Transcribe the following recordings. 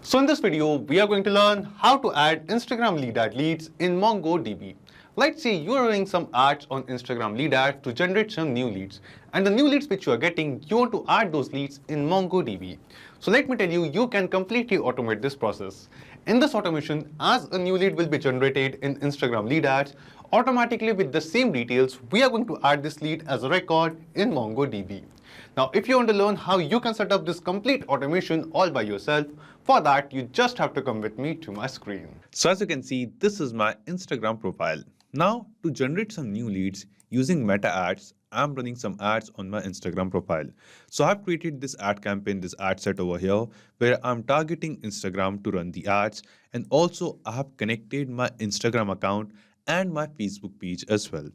So in this video, we are going to learn how to add Instagram lead ad leads in MongoDB. Let's say you are running some ads on Instagram lead ads to generate some new leads. And the new leads which you are getting, you want to add those leads in MongoDB. So let me tell you, you can completely automate this process. In this automation, as a new lead will be generated in Instagram lead ads, automatically with the same details, we are going to add this lead as a record in MongoDB. Now, if you want to learn how you can set up this complete automation all by yourself, for that, you just have to come with me to my screen. So as you can see, this is my Instagram profile. Now, to generate some new leads using meta ads, I'm running some ads on my Instagram profile. So I've created this ad campaign, this ad set over here, where I'm targeting Instagram to run the ads. And also I have connected my Instagram account and my Facebook page as well.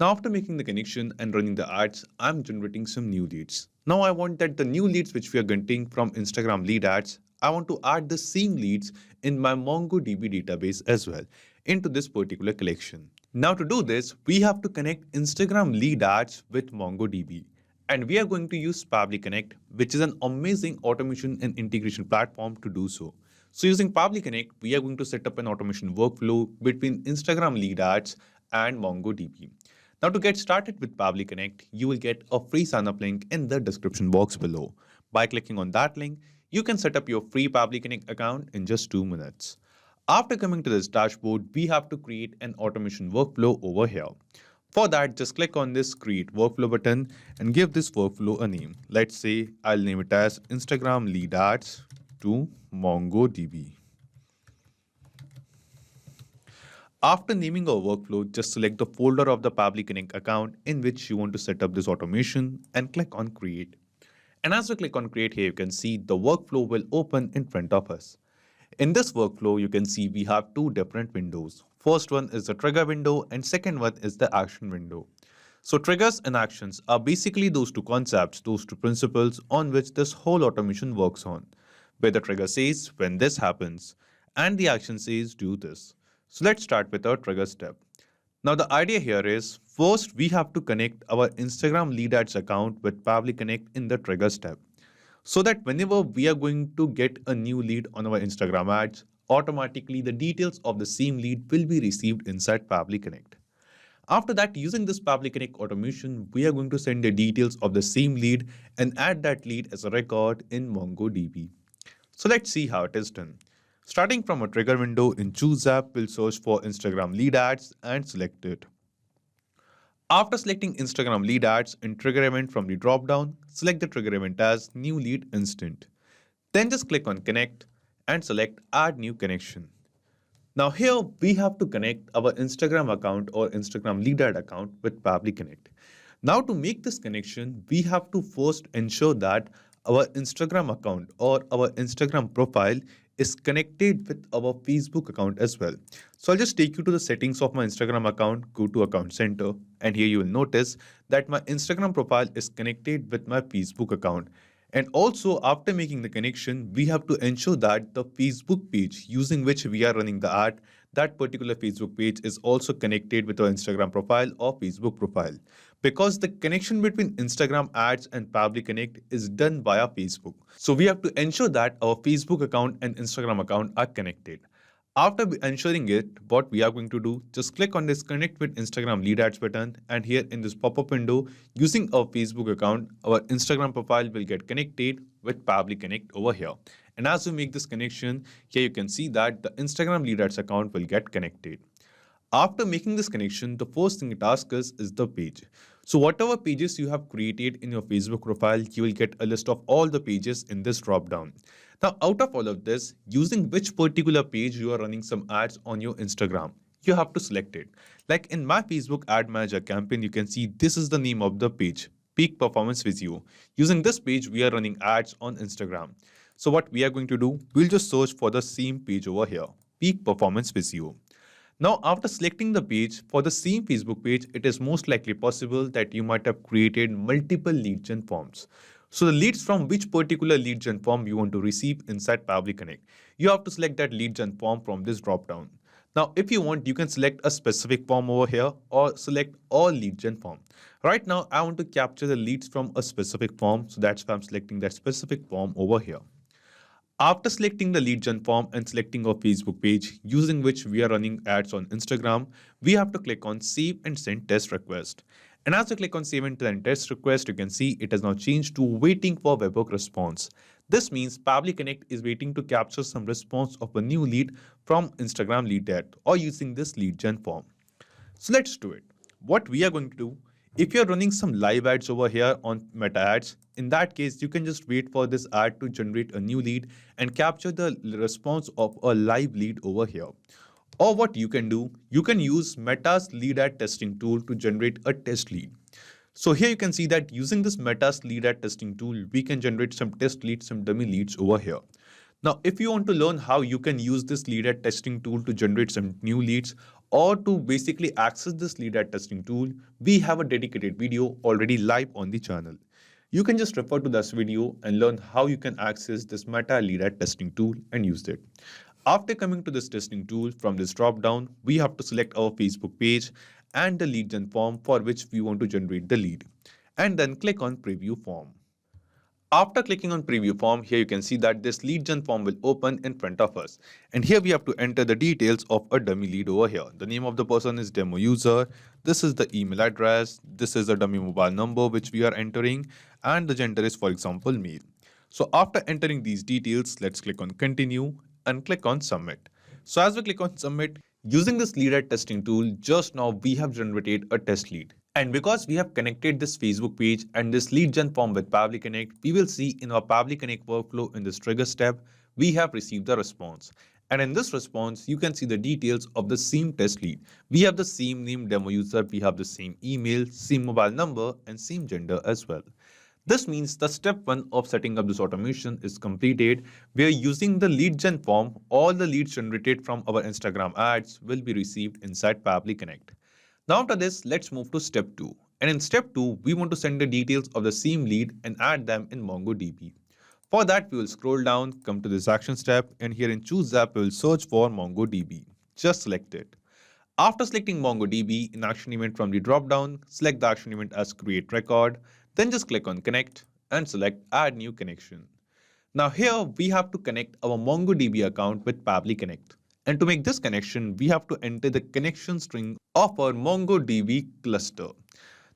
Now, after making the connection and running the ads, I'm generating some new leads. Now I want that the new leads which we are getting from Instagram lead ads, I want to add the same leads in my MongoDB database as well into this particular collection. Now to do this, we have to connect Instagram lead ads with MongoDB. And we are going to use Pabbly Connect, which is an amazing automation and integration platform to do so. So using Pabbly Connect, we are going to set up an automation workflow between Instagram lead ads and MongoDB. Now to get started with Pabbly Connect, you will get a free sign-up link in the description box below. By clicking on that link, you can set up your free Pabbly Connect account in just 2 minutes. After coming to this dashboard, we have to create an automation workflow over here. For that, just click on this Create Workflow button and give this workflow a name. Let's say I'll name it as Instagram Lead Ads to MongoDB. After naming our workflow, just select the folder of the Pabbly Connect account in which you want to set up this automation and click on Create. And as you click on Create here, you can see the workflow will open in front of us. In this workflow, you can see we have 2 different windows. First one is the trigger window and second one is the action window. So triggers and actions are basically those 2 concepts, those 2 principles on which this whole automation works on. Where the trigger says when this happens and the action says do this. So let's start with our trigger step. Now the idea here is, first we have to connect our Instagram lead ads account with Pabbly Connect in the trigger step. So that whenever we are going to get a new lead on our Instagram ads, automatically the details of the same lead will be received inside Pabbly Connect. After that, using this Pabbly Connect automation, we are going to send the details of the same lead and add that lead as a record in MongoDB. So let's see how it is done. Starting from a trigger window in Choose app, we'll search for Instagram lead ads and select it. After selecting Instagram lead ads in trigger event from the dropdown, select the trigger event as new lead instant. Then just click on connect and select add new connection. Now here we have to connect our Instagram account or Instagram lead ad account with Pabbly Connect. Now to make this connection, we have to first ensure that our Instagram account or our Instagram profile is connected with our Facebook account as well. So I'll just take you to the settings of my Instagram account, go to Account Center, and here you will notice that my Instagram profile is connected with my Facebook account. And also after making the connection, we have to ensure that the Facebook page using which we are running the ad, that particular Facebook page is also connected with our Instagram profile or Facebook profile. Because the connection between Instagram ads and Pabbly Connect is done via Facebook. So we have to ensure that our Facebook account and Instagram account are connected. After ensuring it, what we are going to do, just click on this Connect with Instagram Lead Ads button, and here in this pop-up window, using our Facebook account, our Instagram profile will get connected with Pabbly Connect over here. And as we make this connection, here you can see that the Instagram Lead Ads account will get connected. After making this connection, the first thing it asks us is the page. So whatever pages you have created in your Facebook profile, you will get a list of all the pages in this drop-down. Now, out of all of this, using which particular page you are running some ads on your Instagram, you have to select it. Like in my Facebook Ad Manager campaign, you can see this is the name of the page, Peak Performance with You. Using this page, we are running ads on Instagram. So what we are going to do, we'll just search for the same page over here, Peak Performance with You. Now, after selecting the page for the same Facebook page, it is most likely possible that you might have created multiple lead gen forms. So the leads from which particular lead gen form you want to receive inside Pabbly Connect, you have to select that lead gen form from this dropdown. Now, if you want, you can select a specific form over here or select all lead gen form. Right now, I want to capture the leads from a specific form. So that's why I'm selecting that specific form over here. After selecting the lead gen form and selecting our Facebook page using which we are running ads on Instagram, we have to click on Save and Send Test Request. And as you click on Save and Send Test Request, you can see it has now changed to Waiting for Webhook Response. This means Pabbly Connect is waiting to capture some response of a new lead from Instagram lead ad or using this lead gen form. So let's do it. What we are going to do, if you're running some live ads over here on Meta Ads, in that case, you can just wait for this ad to generate a new lead and capture the response of a live lead over here. Or what you can do, you can use Meta's lead ad testing tool to generate a test lead. So here you can see that using this Meta's lead ad testing tool, we can generate some test leads, some dummy leads over here. Now, if you want to learn how you can use this lead ad testing tool to generate some new leads or to basically access this lead ad testing tool, we have a dedicated video already live on the channel. You can just refer to this video and learn how you can access this Meta lead ad testing tool and use it. After coming to this testing tool, from this drop down, we have to select our Facebook page and the lead gen form for which we want to generate the lead, and then click on preview form. After clicking on preview form, here you can see that this lead gen form will open in front of us. And here we have to enter the details of a dummy lead over here. The name of the person is demo user. This is the email address. This is the dummy mobile number which we are entering. And the gender is, for example, male. So after entering these details, let's click on continue and click on submit. So as we click on submit, using this lead ad testing tool, just now we have generated a test lead. And because we have connected this Facebook page and this lead gen form with Pabbly Connect, we will see in our Pabbly Connect workflow in this trigger step, we have received the response. And in this response, you can see the details of the same test lead. We have the same name demo user, we have the same email, same mobile number, and same gender as well. This means the step 1 of setting up this automation is completed. We are using the lead gen form. All the leads generated from our Instagram ads will be received inside Pabbly Connect. Now after this, let's move to step 2. And in step 2, we want to send the details of the same lead and add them in MongoDB. For that, we will scroll down, come to this action step, and here in choose app, we will search for MongoDB. Just select it. After selecting MongoDB in action event from the drop-down, select the action event as create record, then just click on connect and select add new connection. Now here we have to connect our MongoDB account with Pabbly Connect. And to make this connection, we have to enter the connection string of our MongoDB cluster.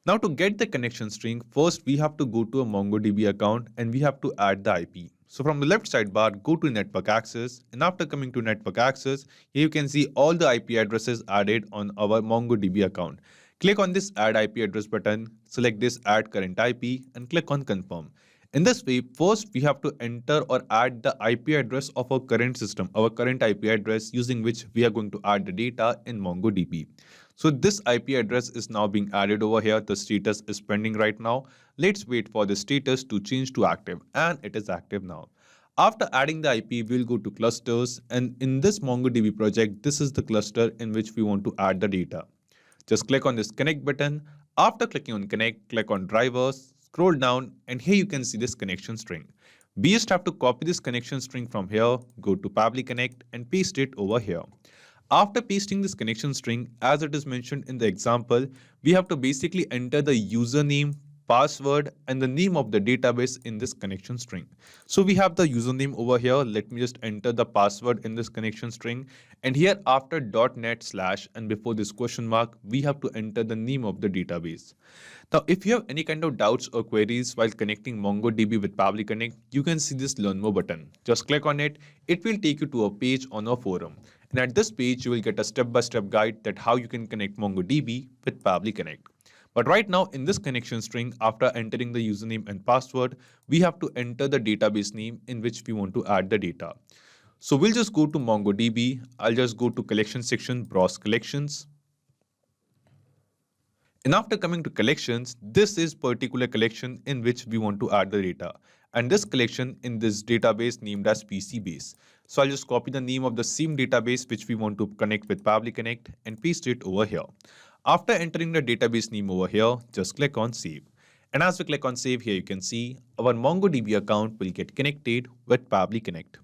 Now to get the connection string, first we have to go to a MongoDB account and we have to add the IP. So from the left sidebar, go to network access, and after coming to network access, here you can see all the IP addresses added on our MongoDB account. Click on this add IP address button, select this add current IP and click on confirm. In this way, first we have to enter or add the IP address of our current system, our current IP address using which we are going to add the data in MongoDB. So this IP address is now being added over here. The status is pending right now. Let's wait for the status to change to active, and it is active now. After adding the IP, we'll go to clusters, and in this MongoDB project, this is the cluster in which we want to add the data. Just click on this connect button. After clicking on connect, click on drivers, scroll down, and here you can see this connection string. We just have to copy this connection string from here, go to Pabbly Connect and paste it over here. After pasting this connection string, as it is mentioned in the example, we have to basically enter the username, password, and the name of the database in this connection string. So we have the username over here. Let me just enter the password in this connection string. And here after .NET/ and before this question mark, we have to enter the name of the database. Now, if you have any kind of doubts or queries while connecting MongoDB with Pabbly Connect, you can see this Learn More button. Just click on it. It will take you to a page on our forum. And at this page, you will get a step-by-step guide that how you can connect MongoDB with Pabbly Connect. But right now in this connection string, after entering the username and password, we have to enter the database name in which we want to add the data. So we'll just go to MongoDB. I'll just go to collection section, browse collections. And after coming to collections, this is particular collection in which we want to add the data. And this collection in this database named as PC base. So I'll just copy the name of the same database which we want to connect with Pabbly Connect and paste it over here. After entering the database name over here, just click on save. And as we click on save, here you can see our MongoDB account will get connected with Pabbly Connect.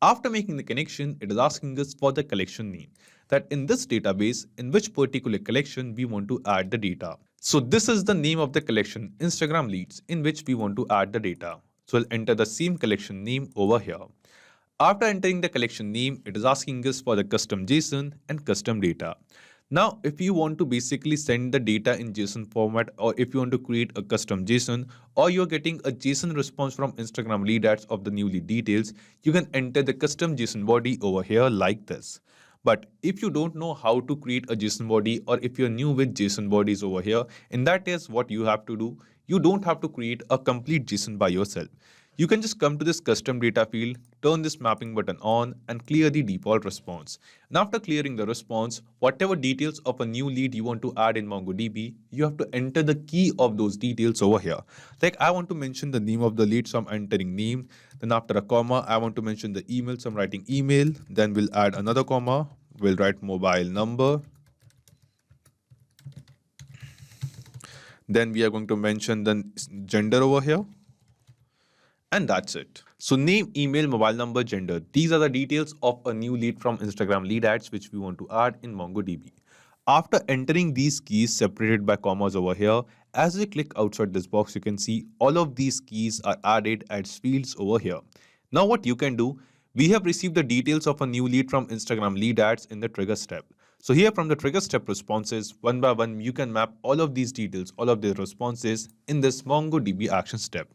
After making the connection, it is asking us for the collection name, that in this database, in which particular collection we want to add the data. So this is the name of the collection, Instagram leads, in which we want to add the data. So I'll enter the same collection name over here. After entering the collection name, it is asking us for the custom JSON and custom data. Now, if you want to basically send the data in JSON format, or if you want to create a custom JSON, or you're getting a JSON response from Instagram lead ads of the new lead details, you can enter the custom JSON body over here like this. But if you don't know how to create a JSON body, or if you're new with JSON bodies over here, in that case, what you have to do, you don't have to create a complete JSON by yourself. You can just come to this custom data field, turn this mapping button on and clear the default response. And after clearing the response, whatever details of a new lead you want to add in MongoDB, you have to enter the key of those details over here. Like I want to mention the name of the lead, so I'm entering name. Then after a comma, I want to mention the email, so I'm writing email. Then we'll add another comma. We'll write mobile number. Then we are going to mention the gender over here. And that's it. So name, email, mobile number, gender. These are the details of a new lead from Instagram lead ads which we want to add in MongoDB. After entering these keys separated by commas over here, as we click outside this box, you can see all of these keys are added as fields over here. Now what you can do, we have received the details of a new lead from Instagram lead ads in the trigger step. So here from the trigger step responses, one by one, you can map all of these details, all of the responses in this MongoDB action step.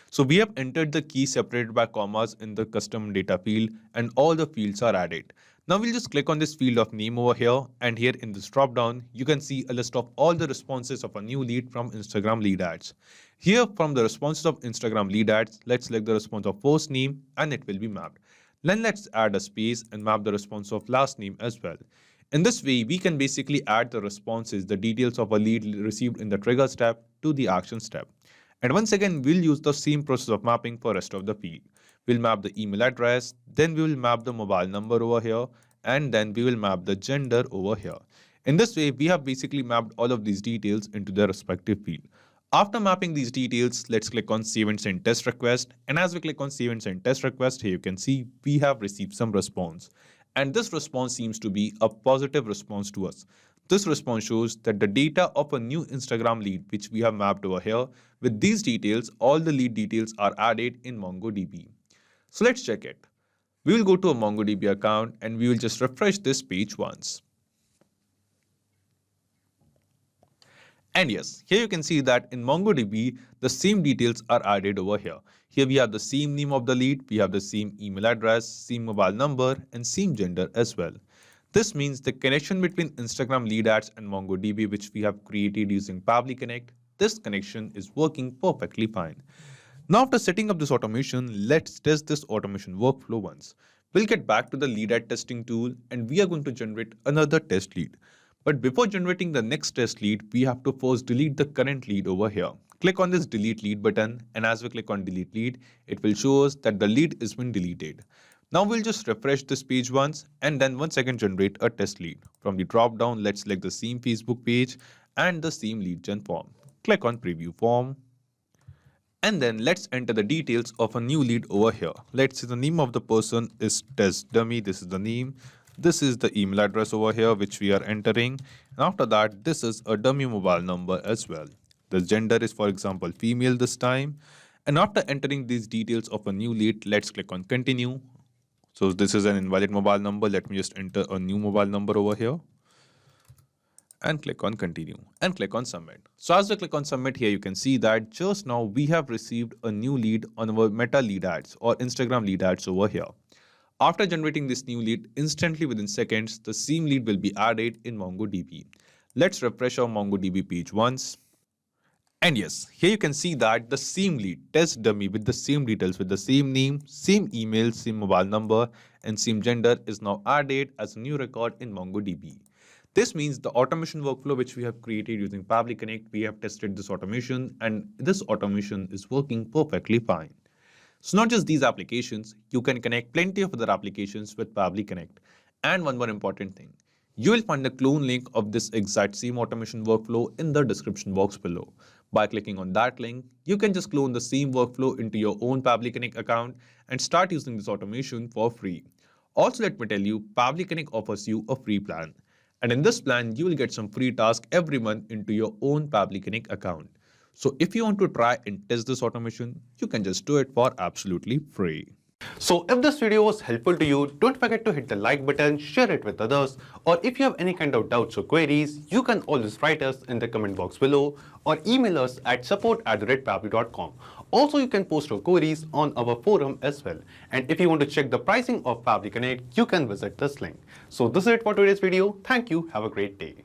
So we have entered the key separated by commas in the custom data field and all the fields are added. Now we'll just click on this field of name over here, and here in this drop down, you can see a list of all the responses of a new lead from Instagram lead ads. Here from the responses of Instagram lead ads, let's select the response of first name and it will be mapped. Then let's add a space and map the response of last name as well. In this way, we can basically add the responses, the details of a lead received in the trigger step to the action step. And once again, we'll use the same process of mapping for rest of the field. We'll map the email address, then we will map the mobile number over here, and then we will map the gender over here. In this way, we have basically mapped all of these details into their respective field. After mapping these details, let's click on Save and Send Test Request. And as we click on Save and Send Test Request, here you can see we have received some response. And this response seems to be a positive response to us. This response shows that the data of a new Instagram lead, which we have mapped over here, with these details, all the lead details are added in MongoDB. So let's check it. We will go to a MongoDB account and we will just refresh this page once. And yes, here you can see that in MongoDB, the same details are added over here. Here we have the same name of the lead, we have the same email address, same mobile number, and same gender as well. This means the connection between Instagram lead ads and MongoDB, which we have created using Pabbly Connect, this connection is working perfectly fine. Now after setting up this automation, let's test this automation workflow once. We'll get back to the lead ad testing tool and we are going to generate another test lead. But before generating the next test lead, we have to first delete the current lead over here. Click on this delete lead button, and as we click on delete lead, it will show us that the lead has been deleted. Now we'll just refresh this page once and then once again generate a test lead. From the drop down, let's select the same Facebook page and the same lead gen form. Click on preview form. And then let's enter the details of a new lead over here. Let's say the name of the person is test dummy. This is the name. This is the email address over here which we are entering. And after that, this is a dummy mobile number as well. The gender is, for example, female this time. And after entering these details of a new lead, let's click on continue. So this is an invalid mobile number. Let me just enter a new mobile number over here. And click on continue and click on submit. So as we click on submit here, you can see that just now we have received a new lead on our Meta lead ads or Instagram lead ads over here. After generating this new lead, instantly within seconds, the same lead will be added in MongoDB. Let's refresh our MongoDB page once. And yes, here you can see that the same lead, test dummy with the same details, with the same name, same email, same mobile number, and same gender is now added as a new record in MongoDB. This means the automation workflow which we have created using Pabbly Connect, we have tested this automation and this automation is working perfectly fine. So not just these applications, you can connect plenty of other applications with Pabbly Connect. And one more important thing, you will find the clone link of this exact same automation workflow in the description box below. By clicking on that link, you can just clone the same workflow into your own Pabbly Connect account and start using this automation for free. Also, let me tell you, Pabbly Connect offers you a free plan. And in this plan, you will get some free tasks every month into your own Pabbly Connect account. So if you want to try and test this automation, you can just do it for absolutely free. So if this video was helpful to you, don't forget to hit the like button, share it with others, or if you have any kind of doubts or queries, you can always write us in the comment box below or email us at support@pabbly.com. Also, you can post your queries on our forum as well. And if you want to check the pricing of Pabbly Connect, you can visit this link. So this is it for today's video. Thank you. Have a great day.